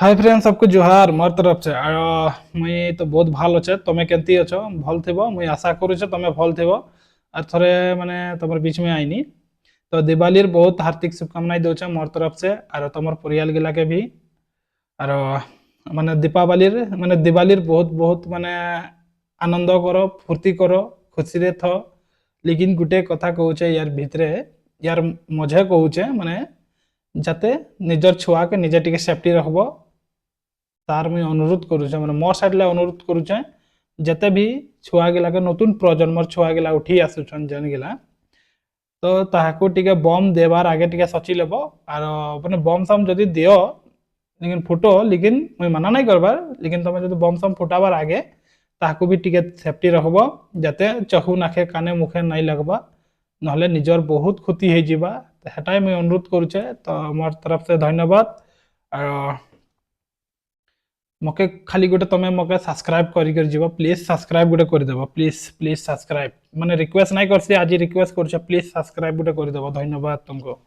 Hi friends, सबको जोहार मोर तरफ से। मुई तो बहुत भल अच्छे। तुमे केमती अच्छ? भल थिबो मुई आशा करूचे तुमे भल थिबो। और थोड़े माने तुमर बीच में आईनी तो दिवालीर बहुत हार्दिक शुभकामनाएं दोचे मोर तरफ से और तुमर परियाल गिला के भी। और माने दीपावलीर माने दिवालीर बहुत बहुत माने आनंद करो, फुर्ती करो, खुशी रे थो। लेकिन गुटे कथा कहूचे यार भितरे, यार मझे कहूचे माने जाते निजर छुआ के निजे टिके सेफ्टी रखबो। तार मुई अनुरोध करूचे माने मोर साइड ले अनुरोध करूचे जते भी छुआ गिला के नतुन प्रजन्मर छुआ गिला उठी आसुछन जन गिला तो ताहाको टिके बम देवार आगे टिके सची लेबो। और माने बम सम जदि दियो लेकिन फुटो, लेकिन मुई मना नहीं करबार, लेकिन तुम जदि बम सम फुटाबार आगे ताहाको भी टिके सेफ्टी रखबो जाते चहु नाखे काने मुखे नहीं लगबा, नहले निजर बहुत क्षति हो जिबा। तो हेटाई मुई अनुरोध करूचे। तो मोर तरफ से धन्यवाद। और मके खाली गोटे तुम मके सब्सक्राइब कर जीव, प्लीज सब्सक्राइब गोटे करदेव, प्लीज प्लीज सब्सक्राइब। माने रिक्वेस्ट नहीं करसी, आज रिक्वेस्ट करूचे, प्लीज सब्सक्राइब गोटे करदेव। धन्यवाद तुमको।